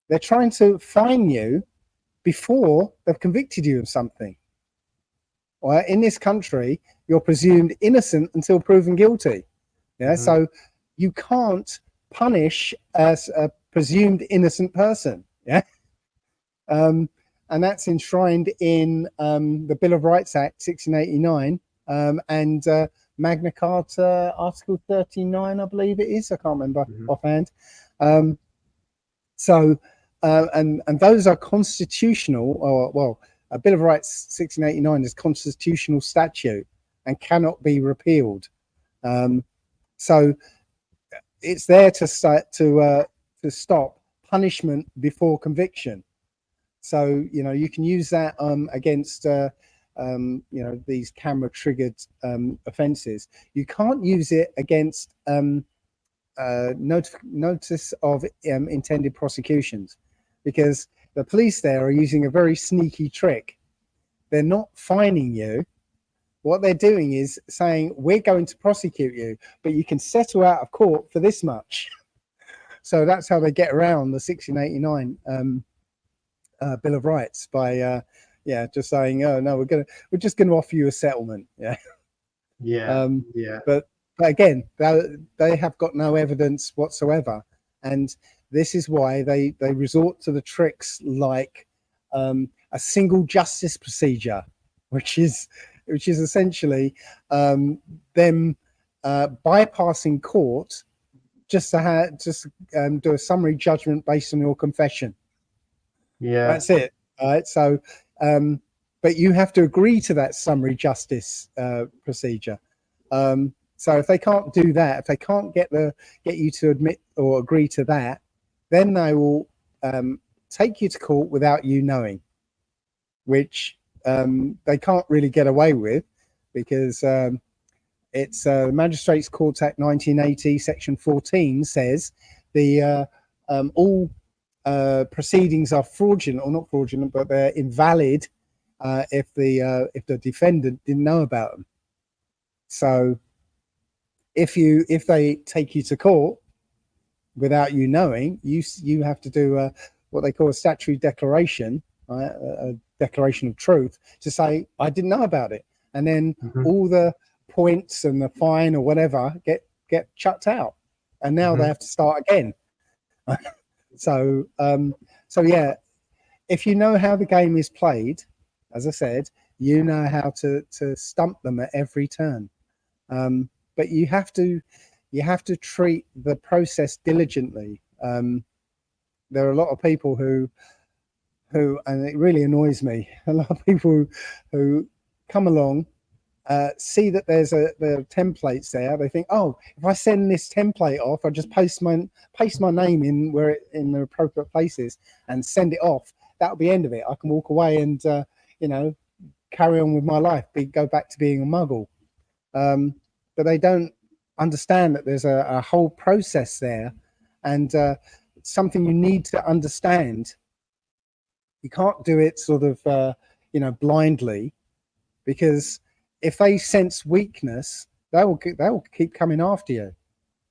They're trying to fine you before they've convicted you of something. Well, in this country, you're presumed innocent until proven guilty. Yeah, so you can't punish as a presumed innocent person. Yeah, and that's enshrined in the Bill of Rights Act 1689 and Magna Carta Article 39, I believe it is. I can't remember offhand. So those are constitutional, or well, a Bill of Rights 1689 is constitutional statute and cannot be repealed. So it's there to stop punishment before conviction. So you can use that against these camera triggered offences. You can't use it against notice of intended prosecutions, because the police there are using a very sneaky trick. They're not fining you. What they're doing is saying, we're going to prosecute you, but you can settle out of court for this much. So that's how they get around the 1689 Bill of Rights by just saying, oh no, we're just going to offer you a settlement. But again, they have got no evidence whatsoever, and this is why they resort to the tricks like a single justice procedure, which is essentially them bypassing court just to do a summary judgment based on your confession. Yeah, that's it. All right. So, but you have to agree to that summary justice procedure. So if they can't do that, if they can't get you to admit or agree to that, then they will take you to court without you knowing, which they can't really get away with, because it's Magistrates Court Act 1980, Section 14 says the all proceedings are fraudulent, or not fraudulent, but they're invalid if the defendant didn't know about them. So if they take you to court without you knowing, you have to do what they call a statutory declaration, right? A declaration of truth, to say, I didn't know about it, and then all the points and the fine or whatever get chucked out, and now they have to start again. So yeah, if you know how the game is played, as I said, you know how to stump them at every turn. But you have to treat the process diligently. There are a lot of people who, and it really annoys me, a lot of people who come along, see that there's the templates there. They think, oh, if I send this template off, I just paste my name in the appropriate places and send it off, that'll be the end of it. I can walk away and carry on with my life, go back to being a muggle. But they don't understand that there's a whole process there, and something you need to understand. You can't do it sort of blindly, because if they sense weakness, they will keep coming after you.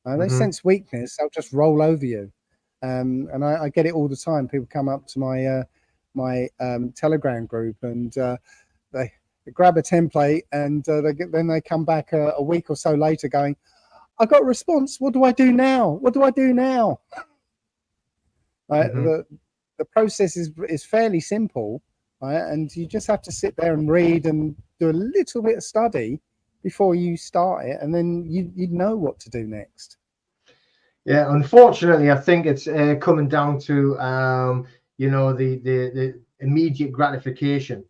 They sense weakness, they'll just roll over you. And I get it all the time. People come up to my Telegram group, and they grab a template, and then they come back a week or so later going, I got a response. What do I do now? What do I do now? The process is fairly simple, right? And you just have to sit there and read and do a little bit of study before you start it, and then you'd know what to do next. Yeah, unfortunately, I think it's coming down to the immediate gratification.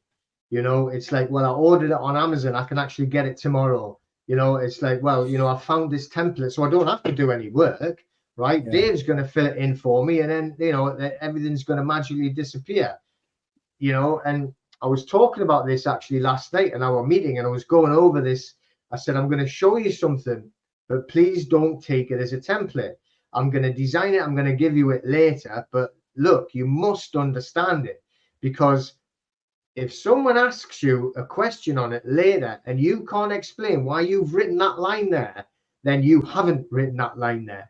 It's like, well, I ordered it on Amazon, I can actually get it tomorrow. It's like, well, I found this template, so I don't have to do any work, right? Yeah. Dave's going to fill it in for me, and then everything's going to magically disappear. And I was talking about this actually last night in our meeting, and I was going over this. I said, I'm going to show you something, but please don't take it as a template. I'm going to design it. I'm going to give you it later. But look, you must understand it, because if someone asks you a question on it later and you can't explain why you've written that line there, then you haven't written that line there.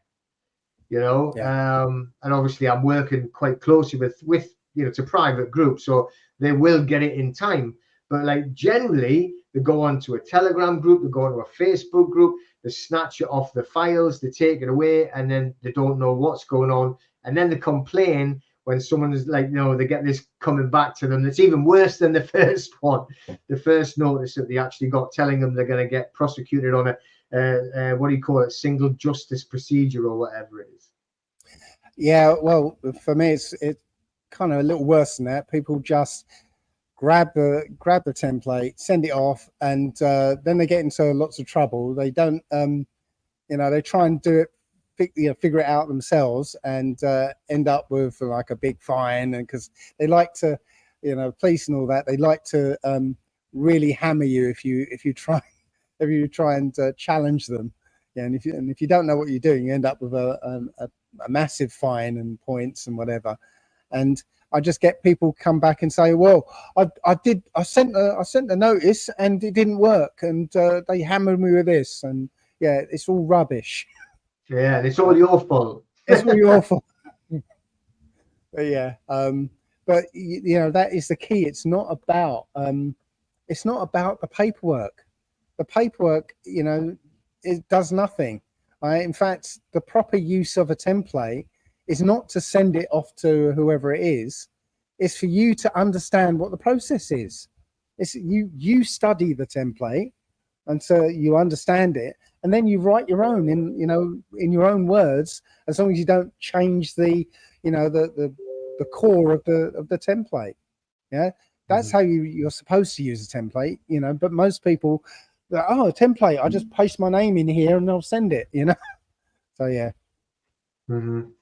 And obviously I'm working quite closely with it's a private group, so they will get it in time. But like generally they go onto a Telegram group, they go onto a Facebook group, they snatch it off the files, they take it away, and then they don't know what's going on, and then they complain when someone is like, they get this coming back to them. It's even worse than the first one, the first notice that they actually got telling them they're going to get prosecuted on a what do you call it, single justice procedure or whatever it is. Yeah, well, for me, it's kind of a little worse than that. People just grab the template, send it off, and then they get into lots of trouble. They don't, they try and do it, figure it out themselves, and end up with like a big fine. And because they like to, police and all that, they like to really hammer you if you try and challenge them. Yeah, and if you don't know what you're doing, you end up with a massive fine and points and whatever. And I just get people come back and say, well, I sent a notice and it didn't work, and they hammered me with this, and yeah, it's all rubbish. Yeah, and it's all your fault. It's all your fault. But yeah, but that is the key. It's not about the paperwork. The paperwork, it does nothing. In fact, the proper use of a template is not to send it off to whoever it is. It's for you to understand what the process is. It's you study the template, and so you understand it, and then you write your own in your own words, as long as you don't change the core of the template. Yeah, that's how you're supposed to use a template. But most people, a template, I just paste my name in here and I'll send it. So yeah.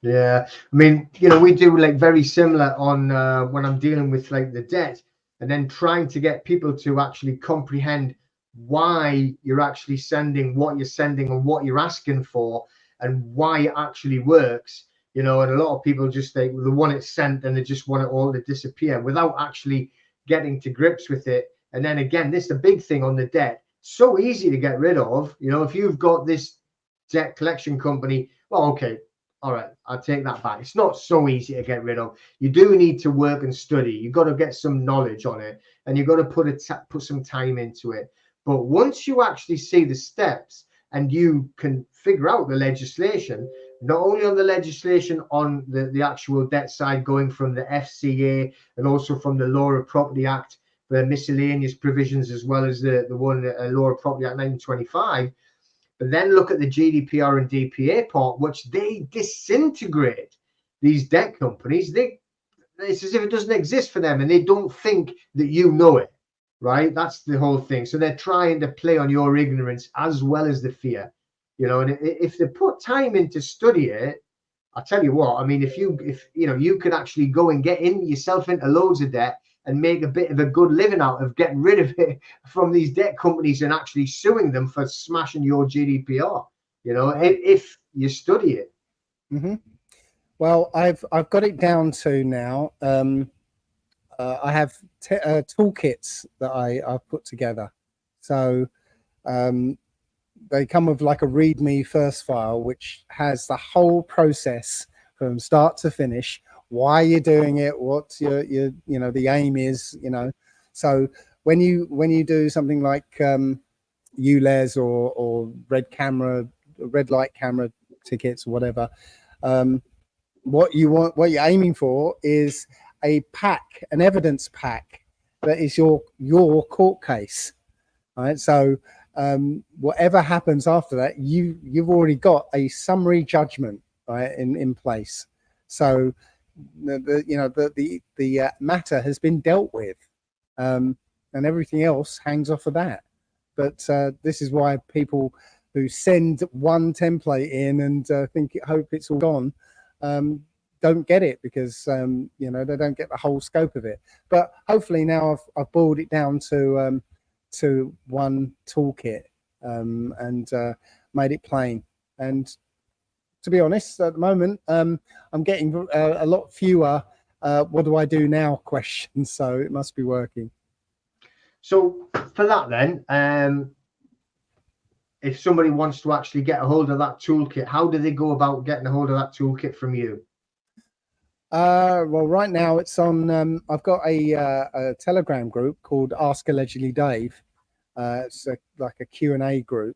Yeah, I mean, we do like very similar on when I'm dealing with like the debt, and then trying to get people to actually comprehend why you're actually sending what you're sending and what you're asking for and why it actually works. And a lot of people just think they want it sent and they just want it all to disappear without actually getting to grips with it. And then again, this is the big thing on the debt. So easy to get rid of. If you've got this debt collection company, well, okay, all right, I'll take that back. It's not so easy to get rid of. You do need to work and study. You've got to get some knowledge on it, and you've got to put some time into it. But once you actually see the steps and you can figure out the legislation, not only on the legislation on the actual debt side, going from the FCA and also from the Law of Property Act, the miscellaneous provisions, as well as the one Law of Property Act 1925, but then look at the GDPR and DPA part, which they disintegrate these debt companies. It's as if it doesn't exist for them, and they don't think that you know it, right? That's the whole thing. So they're trying to play on your ignorance as well as the fear, and if they put time in to study it, I'll tell you what, I mean, if you could actually go and get yourself into loads of debt and make a bit of a good living out of getting rid of it from these debt companies and actually suing them for smashing your GDPR, right. if you study it. Well, I've got it down to now. I have toolkits that I've put together. So they come with like a README first file, which has the whole process from start to finish. Why you're doing it, what your the aim is, So when you do something like ULEZ or red light camera tickets or whatever, what you're aiming for is an evidence pack that is your court case, right? So whatever happens after that, you've already got a summary judgment, right, in place. So the matter has been dealt with, and everything else hangs off of that. But this is why people who send one template in and hope it's all gone don't get it because you know, they don't get the whole scope of it. But hopefully now I've boiled it down to one toolkit and made it plain. And to be honest, at the moment, I'm getting a lot fewer what do I do now questions, so it must be working. So for that then, if somebody wants to actually get a hold of that toolkit, how do they go about getting a hold of that toolkit from you? Well, right now it's on. I've got a Telegram group called Ask Allegedly Dave. It's like a Q&A group.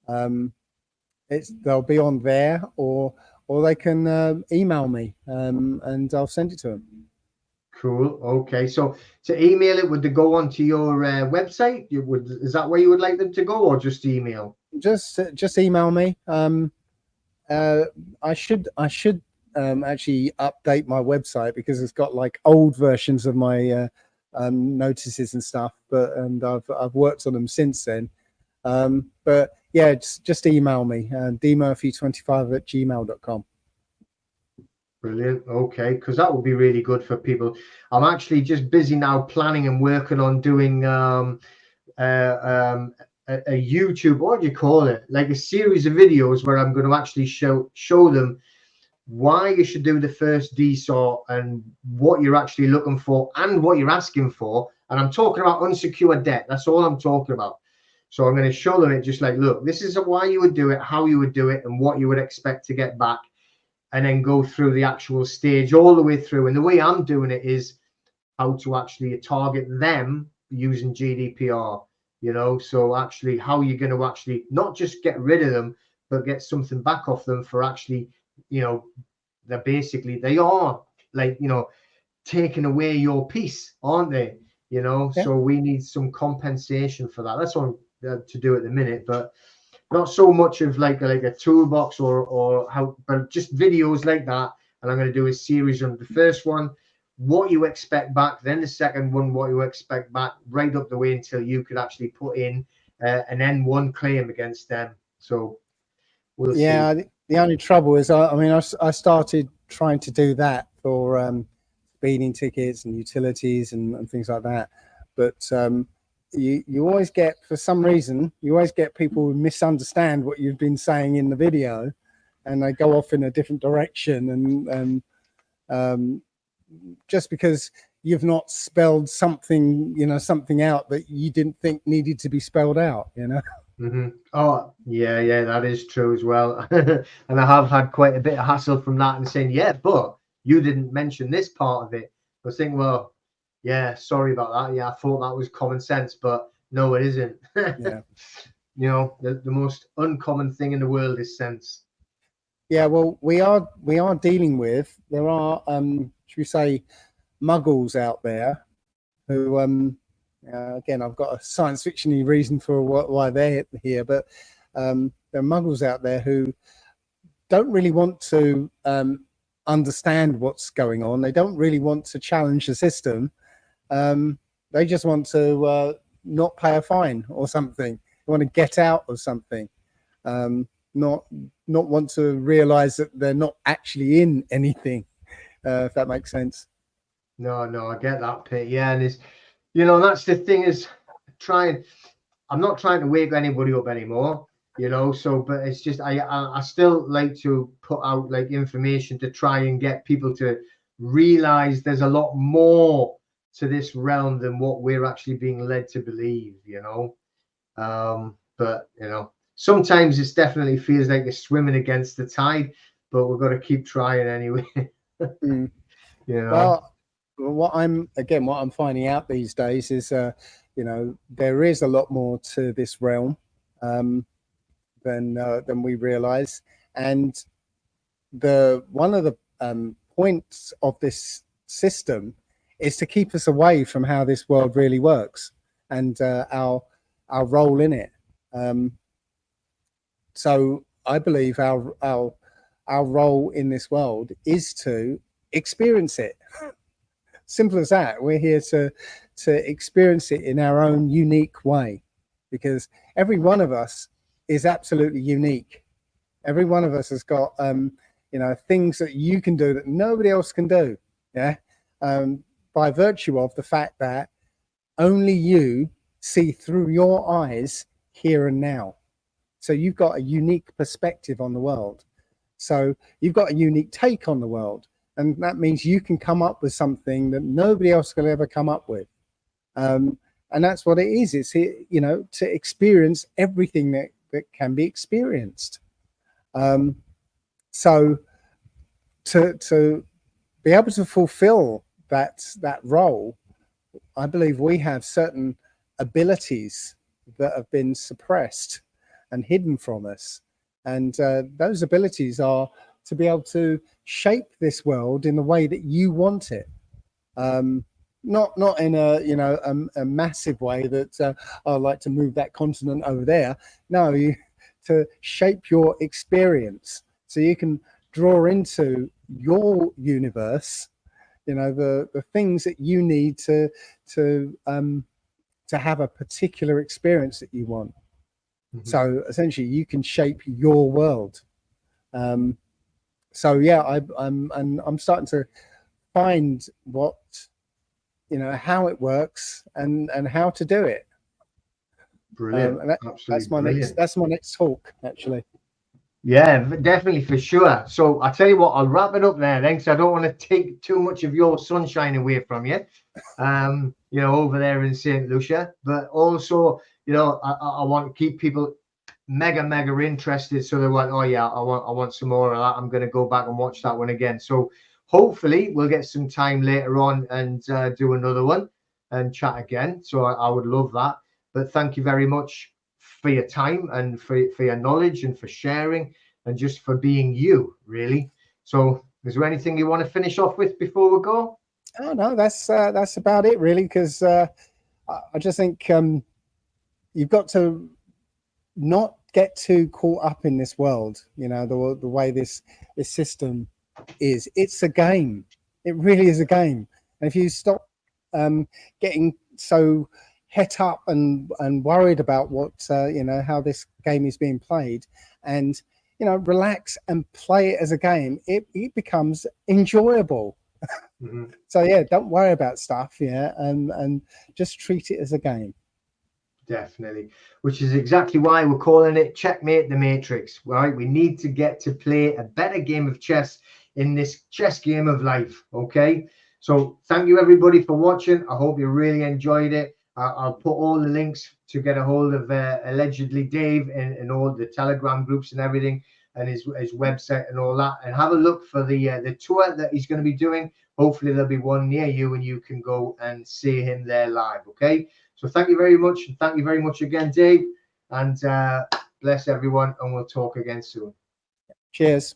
They'll be on there, or they can email me, and I'll send it to them. Cool. Okay. So to email it, would they go onto your website? Is that where you would like them to go, or just email? Just email me. I should actually update my website because it's got like old versions of my notices and stuff, and I've worked on them since then. But yeah, just email me, dmurphy25@gmail.com. Brilliant. Okay, because that would be really good for people. I'm actually just busy now planning and working on doing a YouTube, what do you call it? Like a series of videos where I'm going to actually show them why you should do the first DSOR and what you're actually looking for and what you're asking for. And I'm talking about unsecured debt. That's all I'm talking about. So I'm going to show them it just like, look, this is why you would do it, how you would do it, and what you would expect to get back. And then go through the actual stage all the way through. And the way I'm doing it is how to actually target them using GDPR, you know, so actually how you're going to actually not just get rid of them, but get something back off them for actually, you know, they are like, you know, taking away your peace, aren't they? You know, yeah. So we need some compensation for that. That's what I'm to do at the minute, but not so much of like a toolbox or how, but just videos like that. And I'm going to do a series on the first one, what you expect back, then the second one, what you expect back, right up the way until you could actually put in an N1 claim against them. So we'll see. The only trouble is, I started trying to do that for speeding tickets and utilities and things like that, but you always get, for some reason, people who misunderstand what you've been saying in the video, and they go off in a different direction, and just because you've not spelled something, you know, something out that you didn't think needed to be spelled out, you know. Mm-hmm. Oh yeah, that is true as well. And I have had quite a bit of hassle from that, and saying, yeah, but you didn't mention this part of it. I was thinking, well, yeah, sorry about that. Yeah, I thought that was common sense, but no, it isn't. Yeah. You know, the most uncommon thing in the world is sense. Yeah, well, we are dealing with, there are, should we say, muggles out there who, again, I've got a science fiction-y reason for why they're here, but there are muggles out there who don't really want to understand what's going on. They don't really want to challenge the system. They just want to not pay a fine or something. They want to get out of something. Not want to realize that they're not actually in anything, if that makes sense. No, I get that, Pete. Yeah, and it's, you know, that's the thing is, I'm not trying to wake anybody up anymore, you know, so, but it's just, I still like to put out like information to try and get people to realize there's a lot more to this realm than what we're actually being led to believe, you know. But you know, sometimes it definitely feels like you're swimming against the tide, but we've got to keep trying anyway. You know, well, what I'm finding out these days is you know, there is a lot more to this realm than we realize, and one of the points of this system is to keep us away from how this world really works and our role in it. So I believe our role in this world is to experience it. Simple as that. We're here to experience it in our own unique way, because every one of us is absolutely unique. Every one of us has got you know, things that you can do that nobody else can do. Yeah. By virtue of the fact that only you see through your eyes here and now. So you've got a unique perspective on the world. So you've got a unique take on the world. And that means you can come up with something that nobody else will ever come up with. And that's what it is. It's, you know, to experience everything that can be experienced. So to be able to fulfill that role, I believe we have certain abilities that have been suppressed and hidden from us. And those abilities are to be able to shape this world in the way that you want it. Not in a, you know, a massive way that I'd like to move that continent over there. No, to shape your experience so you can draw into your universe, you know, the things that you need to have a particular experience that you want. Mm-hmm. So essentially you can shape your world. So yeah, I'm starting to find what, you know, how it works and how to do it. Brilliant. That's my next talk, actually. Yeah, definitely, for sure. So I'll tell you what, I'll wrap it up there then, because I don't want to take too much of your sunshine away from you, you know, over there in St. Lucia. But also, you know, I want to keep people mega interested, so they're like, oh yeah, I want some more of that. I'm going to go back and watch that one again. So hopefully we'll get some time later on and do another one and chat again. So I would love that. But thank you very much for your time and for your knowledge and for sharing and just for being you, really. So is there anything you want to finish off with before we go? Oh no, that's about it, really, because I just think you've got to not get too caught up in this world, you know, the way this system is. It's a game. It really is a game. And if you stop getting so het up and worried about what you know, how this game is being played, and, you know, relax and play it as a game, it becomes enjoyable. Mm-hmm. So yeah, don't worry about stuff, yeah, and just treat it as a game. Definitely, which is exactly why we're calling it Checkmate the Matrix, right? We need to get to play a better game of chess in this chess game of life. Okay, so thank you everybody for watching. I hope you really enjoyed it. I'll put all the links to get a hold of allegedly Dave in all the Telegram groups and everything, and his website and all that, and have a look for the tour that he's going to be doing. Hopefully there'll be one near you and you can go and see him there live. Okay, so thank you very much, and thank you very much again, Dave, and bless everyone, and we'll talk again soon. Cheers.